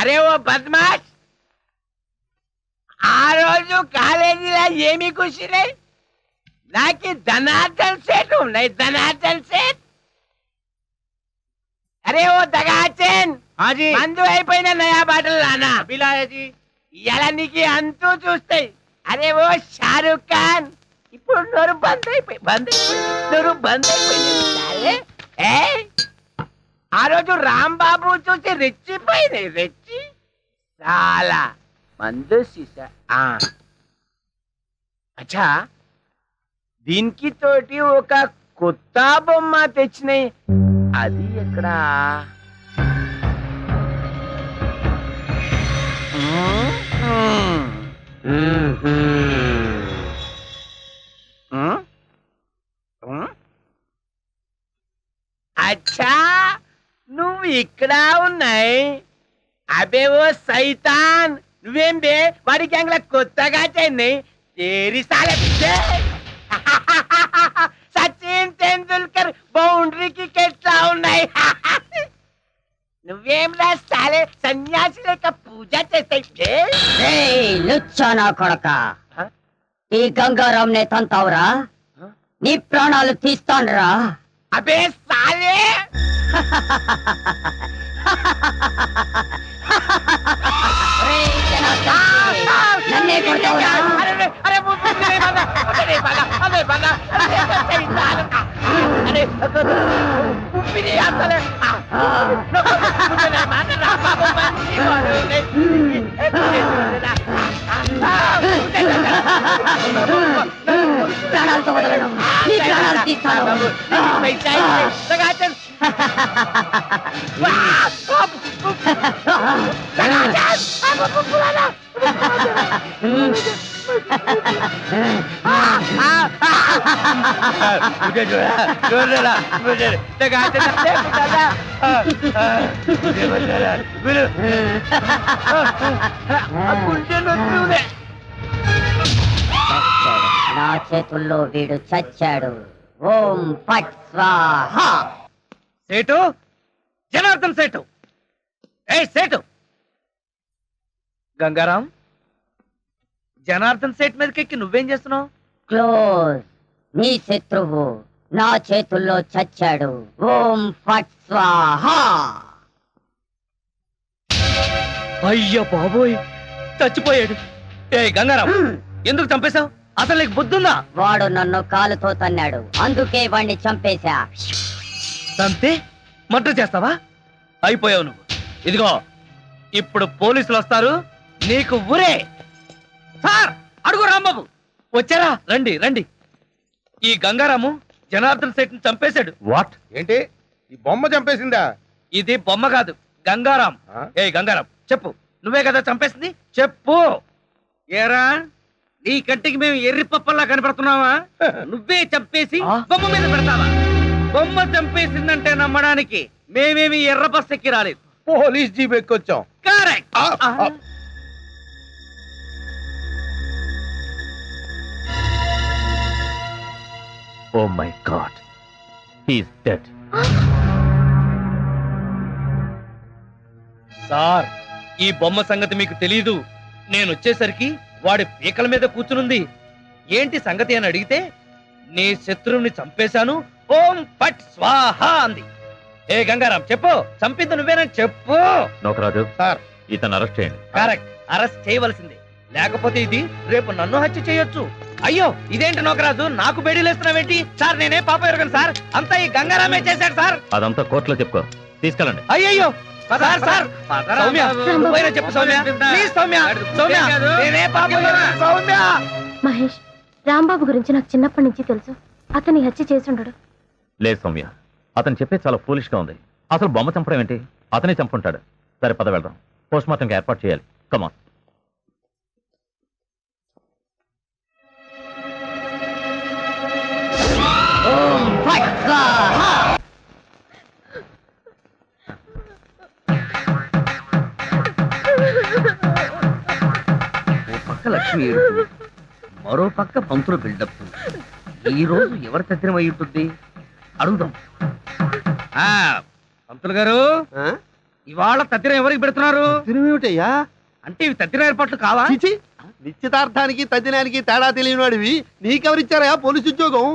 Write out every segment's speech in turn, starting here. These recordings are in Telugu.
అరే ఓ బద్మాష్, ఆ రోజు కాలేజీలో ఏమి కూర్చున్నాయి? నాకు ధనార్దన్ సేట్ ఉన్నాయి, ధనార్దన్ సేట్. అరే ఓ దగాచన్, మందు అయిపోయిన నయా బాటలు రానా ఇలా నీకు అంతూ చూస్తాయి. అరే ఓ షారూక్ ఖాన్, ఇప్పుడు నోరు బంద్ అయిపోయి నోరు బంద్ అయిపోయింది. ఆ రోజు రాంబాబు చూసి రెచ్చిపోయింది, రెచ్చి చాలా మందు సీసా. అచ్చా, దీనికి తోటి ఒక కొత్త బొమ్మ తెచ్చినాయి, అది ఎక్కడా? అచ్చా, నువ్వు ఇక్కడ ఉన్నాయి. అబే ఓ సైతాన్, నువ్వేం బే వాడి గ్యాంగ్ల కొత్తగా చెన్నై తేరి సాలే. సచిన్ తెండూల్కర్ బౌండరీకి ఎట్లా ఉన్నాయి? నువ్వేం సాలే సన్యాసి లేక పూజ చేస్తాయి. లుచ్చానా కొడక, ఈ గంగారాం నే తంతావురా, నీ ప్రాణాలు తీస్తానురా. అబే సాలే, నన్నే కొడతావురా? ప్రాణాలతో వదలను, నీ ప్రాణాలు తీస్తాను. నా చేతుల్లో వీడు చచ్చాడు. ఓం ఫట్ స్వాహా. సేటు, జనార్దన్ సేటు, ఏ సేటు, గంగారాం, జనార్దన్ సేట్ మీదకెక్కి నువ్వేం చేస్తున్నావు? క్లోజ్, నీ శత్రువు నా చేతుల్లో చచ్చాడు. ఓం ఫట్ స్వాహా. అయ్యో బాబోయ్, చచ్చిపోయాడు. ఏ గంగారాం, ఎందుకు చంపేశావు? అసలు నీకు బుద్ధుందా? వాడు నన్ను కాలుతో తన్నాడు, అందుకే వాణ్ణి చంపేశా. తంతే మర్డర్ చేస్తావా? అయిపోయావు నువ్వు. ఇదిగో, ఇప్పుడు పోలీసులు వస్తారు, నీకు ఊరే. సార్, అడుగు రాంబాబు. వచ్చారా? రండి రండి. ఈ గంగారాము జనార్దన్ సేట్ ని చంపేశాడు. వాట్? ఏంటి ఈ బొమ్మ చంపేసిందా? ఇది బొమ్మ కాదు, గంగారాం. ఏ గంగారాం, చెప్పు, నువ్వే కదా చంపేసింది, చెప్పు. ఏరా, నీ కంటికి మేము ఎర్రి పప్పల్లా కనపడుతున్నావా? నువ్వే చంపేసి బొమ్మ మీద పెడతావా? బొమ్మ చంపేసిందంటే నమ్మడానికి మేమేమి ఎర్ర బస్ ఎక్కి రాలేదు, పోలీస్ జీప్ ఎక్కొచ్చాం. Correct. Oh my God, he's dead. Sir, ఈ బొమ్మ సంగతి మీకు తెలీదు. నేను వచ్చేసరికి వాడి పీకల మీద కూర్చునుంది. ఏంటి సంగతి అని అడిగితే, నీ శత్రువుని చంపేశాను, ఓం పట్ స్వాహా అంది. ఏ గంగారాం, చెప్పు, చంపింది నువ్వేనని చెప్పు. నోకరాజు సార్, ఇతను అరెస్ట్ చేయండి. కరెక్ట్, అరెస్ట్ చేయవలసిందే. లేకపోతే ఇది రేపు నన్ను హత్య చేయొచ్చు. అయ్యో, ఇదేంటి నోకరాజు, నాకు బేడీలేస్తున్నావేంటి? సార్, నేనే పాప ఎరగను సార్, అంతా ఈ గంగారామే చేశాడు సార్. అదంతా కోర్టులో చెప్పుకో, తీసుకెళ్ళండి. అయ్యయ్యో, సార్ సార్, సౌమ్య, నువ్వైనా చెప్పు సౌమ్య, ప్లీజ్ సౌమ్య, సౌమ్య, నేనే పాప ఎరగను, సౌమ్య. మహేష్, రాంబాబు గురించి నాకు చిన్నప్పటి నుంచి తెలుసు. అతన్ని హత్య చేసి ఉండడు. లేదు సౌమ్య, అతను చెప్పే చాలా ఫూలిష్ గా ఉంది. అసలు బొమ్మ చంపడం ఏంటి? అతనే చంపుకుంటాడు. సరే పద వెళ్దాం, పోస్ట్ మార్టంకి ఏర్పాటు చేయాలి. కమాన్. ఓ పక్క లక్ష్మి ఏడుపు, మరో పక్క పంతులు బిల్డప్. ఈ రోజు ఎవరి తద్దినం అయి ఉంటుంది? అడుగుదాం. పంతులు గారు, ఇవాళ తద్దిన ఎవరికి పెడుతున్నారు? తిరుమేమిటయ్యా? అంటే ఇవి తద్దిన ఏర్పాట్లు కావా? చిచి, నిశ్చితార్థానికి తద్దినానికి తేడా తెలియనివాడివి నీకెవరిచ్చారా పోలీసు ఉద్యోగం?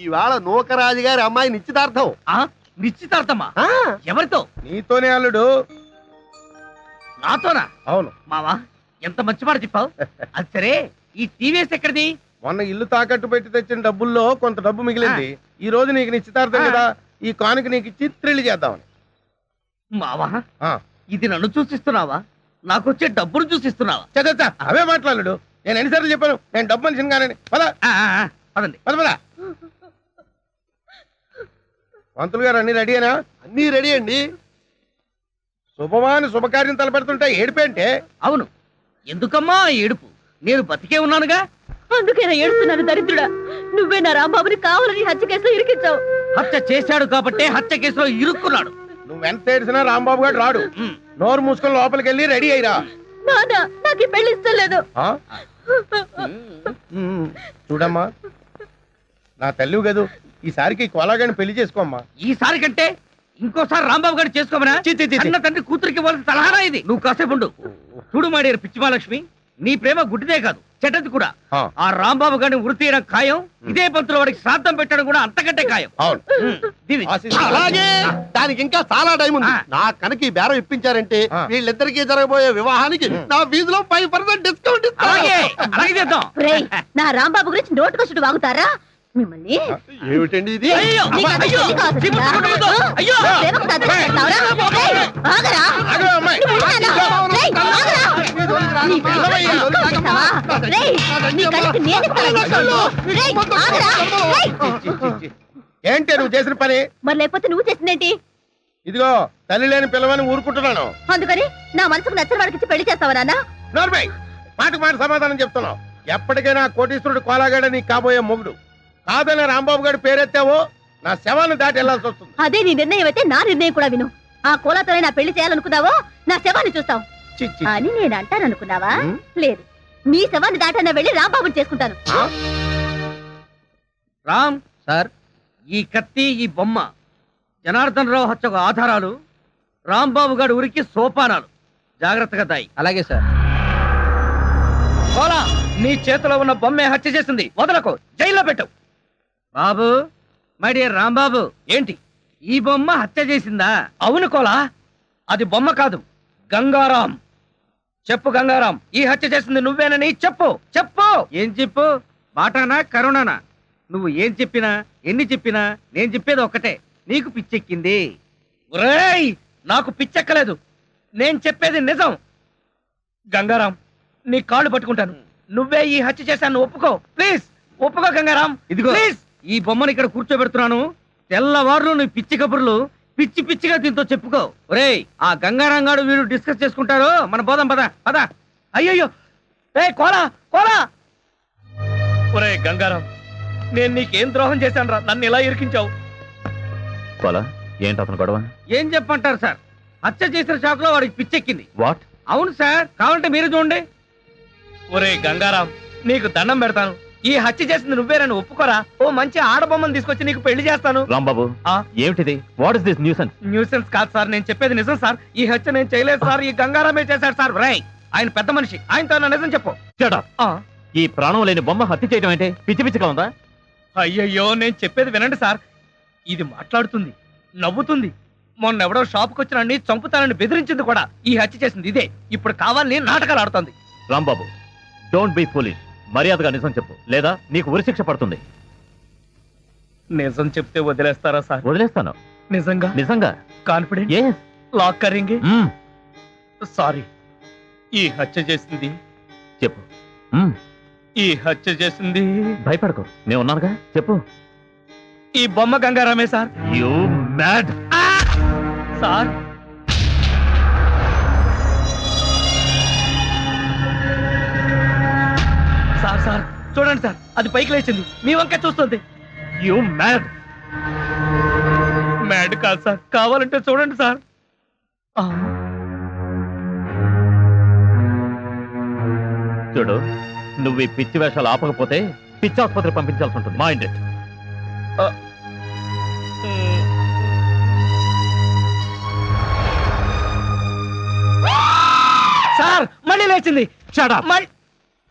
ఈవేళ నూకరాజు గారి అమ్మాయి నిశ్చితార్థం. ఆ? నిశ్చితార్థమా? ఆ, ఎవరితో? నీతోనే అల్లుడు. నాతోనా? అవును. మావా ఎంత మంచి మాట చెప్పావు. అది సరే, ఈ టీవీఎస్ ఎక్కడిది? మొన్న ఇల్లు తాకట్టు పెట్టి తెచ్చిన డబ్బుల్లో కొంత డబ్బు మిగిలింది. ఈ రోజు నీకు నిశ్చితార్థం కదా, ఈ కానుక నీకు ఇచ్చి థ్రిల్ చేద్దామని. మావా ఆ, ఇది నన్ను చూసిస్తున్నావా, నాకు వచ్చే డబ్బును చూసిస్తున్నావా? చచ్చా అవే మాట్లాడు. నేను ఎన్నిసార్లు చెప్పాను నేను డబ్బు మనిషిని కానీ. పద పదండి. పద పద. పంతులు గారు అన్ని రెడీనా? అన్ని రెడీ అండి. శుభమాని శుభకార్యం తలపెడుతుంటే ఏడిపేంటే? అవును, ఎందుకమ్మా ఆ ఏడుపు? నేను బతికే ఉన్నానుగా. అందుకేనా ఏడుస్తున్నాను దరిద్రుడా. నువ్వే నా రాంబాబుని కావాలని హత్య కేసులో ఇరికించావు. హత్య చేశాడు కాబట్టి హత్య కేసులో ఇరుక్కున్నాడు. నువ్వెంత ఏడిసినా రాంబాబు గారు రాడు. నోరు మూసుకొని లోపలికి వెళ్ళి రెడీ అయ్యిరా. నాన్న, నాకు ఈ పెళ్లి ఇష్టం లేదు. ఆ? చూడమ్మా, నా తల్లివి కదూ, ఈసారికి కోలాగాని పెళ్లి చేసుకోమ్మా. ఈసారి కంటే ఇంకోసారి రాంబాబు గారు చేసుకోమనా? అన్న తండ్రి కూతురికి వాళ్ళ సలహానా ఇది? నువ్వు కాసేపు ఉండు. చూడు మాడేరు పిచ్చిమాలక్ష్మి, నీ ప్రేమ గుడ్డిదే కాదు, చెడ్డది కూడా. ఆ. ఆ రాంబాబు గారిని వృత్తి తీయడం ఖాయం. ఇదే పంతులు వాడికి శ్రాద్ధం పెట్టడం కూడా అంతకంటే ఖాయం. అవును. దీవి. అలాగే, దానికి ఇంకా చాలా టైం ఉంది. ఆ. నా కనుక ఈ బేరం ఇప్పించారంటే ఆ. వీళ్ళిద్దరికి జరగబోయే వివాహానికి నా ఫీజులో 5% డిస్కౌంట్ అలాగే అలాగే చేద్దాం. రేయ్, నా రాంబాబు గురించి నోటుకొచ్చుడు వాగుతారా మిమ్మల్ని? ఏమిటండి ఇది? అయ్యో, నీకు అంత అయ్యో, తెలివి కావాల్సిందా? చిక్కుకుంటుందో. అయ్యో. ప్రేమకు సాధ్యం చేస్తావురా? రేయ్, ఆగరా? ఆగు అమ్మాయి. నువ్వు ఉన్నానా? రేయ్, ఆగరా? నీ పిల్లవయ్యా. కళ్ళు కొట్టేస్తావా? రేయ్, నీ కళ్ళకి నేను ఇస్తాను డిస్కౌంట్. రేయ్, ఆగరా? రేయ్. ఏంటి నువ్వు చేసిన పని? మరి లేకపోతే నువ్వు చేసిందేంటి? ఇదిగో తల్లి లేని పిల్లవని ఊరుకుంటున్నాను. అందుకని నా మనసుకు నచ్చిన వాడికి ఇచ్చి పెళ్లి చేస్తావా నాన్న? నోర్మై, మాటకు మాట సమాధానం చెప్తున్నావు. ఎప్పటికైనా కోటీశ్వరుడు కోలాగాడే నీకు కాబోయే మొగుడు. కాదనే రాంబాబు గారి పేరెత్తావో నా శవాన్ని దాటి వెళ్లాల్సి వస్తుంది. అదే నీ నిర్ణయం అయితే నా నిర్ణయం కూడా విను. ఆ కోలాతోనే నా పెళ్లి చేయాలనుకున్నావో నా శవాన్ని చూస్తావు చి, చి. అని నేను అంటాననుకున్నావా? ఉం? లేదు, మీ శవాన్ని దాటన్నా వెళ్ళి రాంబాబుని చేసుకుంటాను. రామ్ సార్, ఈ కత్తి, ఈ బొమ్మ జనార్దన్ రావు హత్యకు ఆధారాలు. రాంబాబు గారి ఊరికి సోపానాలు. జాగ్రత్తగా దాయి. అలాగే సార్. కోలా, నీ చేతిలో ఉన్న బొమ్మే హత్య చేసింది. వదలకు, జైల్లో పెట్టు. బాబు, మై డియర్ రాంబాబు, ఏంటి ఈ బొమ్మ హత్య చేసిందా? అవును కోలా, అది బొమ్మ కాదు, గంగారాం. చెప్పు గంగారాం, ఈ హత్య చేసింది నువ్వేనని చెప్పు. చెప్పు. ఏం చెప్పు? మాటానా కరుణానా? నువ్వు ఏం చెప్పినా ఎన్ని చెప్పినా నేను చెప్పేది ఒక్కటే, నీకు పిచ్చెక్కింది. ఒరేయ్, నాకు పిచ్చెక్కలేదు, నేను చెప్పేది నిజం. గంగారాం, నీ కాళ్ళు పట్టుకుంటాను, నువ్వే ఈ హత్య చేశాను ఒప్పుకో. ప్లీజ్ ఒప్పుకో గంగారాం. ఇదిగో ప్లీజ్, ఈ బొమ్మను ఇక్కడ కూర్చోబెడుతున్నాను. తెల్లవారులు నీ పిచ్చి కబుర్లు పిచ్చి పిచ్చిగా దీంతో చెప్పుకో. ఒరేయ్, ఆ గంగారాం గాడు వీడు డిస్కస్ చేసుకుంటారు, మన పోదాం పద పద. అయ్యయ్యో, ఏ కోలా కోలా. ఒరే గంగారాం, నేను నీకేం ద్రోహం చేశాను రా, నన్ను ఇలా ఇరికించావు. కోలా, ఏంటి అతను గొడవ? ఏం చెప్పంటారు సార్, హత్య చేసిన షాక్ లో వాడికి పిచ్చెక్కింది. వాట్? అవును సార్, కావాలంటే మీరు చూడండి. ఒరే గంగారాం, నీకు దండం పెడతాను, ఈ హత్య చేసింది నువ్వేనని ఒప్పుకోరా. ఓ మంచి ఆడబొమ్మను తీసుకొచ్చి నీకు పెళ్లి చేస్తాను. రాంబాబు, ఆ? ఏమిటిది? What is this nuisance? Nuisance కాదు సార్, నేను చెప్పేది నిజం సార్. ఈ హత్య నేను చేయలేదు సార్, ఈ గంగారామే చేశాడు సార్. రై, ఆయన పెద్ద మనిషి, ఆయనతో నా నిజం చెప్పు. Shut up. ఈ ప్రాణం లేని బొమ్మ హత్య చేయడం ఏంటి? పిచ్చి పిచ్చిగా ఉందా? అయ్యయ్యో, నేను చెప్పేది వినండి సార్. ఇది మాట్లాడుతుంది, నవ్వుతుంది. మొన్నెవడో షాప్కి వచ్చిన చంపుతానని బెదిరించింది కూడా. ఈ హత్య చేసింది ఇదే. ఇప్పుడు కావాలని నాటకాలు ఆడుతుంది. Rambabu, don't be foolish. మర్యాదగా నిజం చెప్పు, లేదా నీకు ఉరిశిక్ష పడుతుంది. నిజం చెప్తే వదిలేస్తారా సార్? వదిలేస్తాను. నిజంగా? నిజంగా? కాన్ఫిడెంట్? Yes. లాక్ కరింగ్. మ్మ్. సారీ, ఈ హత్య చేసింది, చెప్పు. మ్మ్. ఈ హత్య చేసింది భయపడకు, నేను ఉన్నానుగా. చెప్పు. ఈ బొమ్మ గంగారామే sir. You mad. Sir, sir sir చూడండి సార్, అది పైకి లేచింది, మీ వంక చూస్తుంది. You mad. మ్యాడ్ కాదు సార్, కావాలంటే చూడండి సార్. చూడు, నువ్వు ఈ పిచ్చి వేషాలు ఆపకపోతే పిచ్చి ఆసుపత్రి పంపించాల్సి ఉంటుంది. Mind it. మళ్ళీ లేచింది Shut up. మళ్ళీ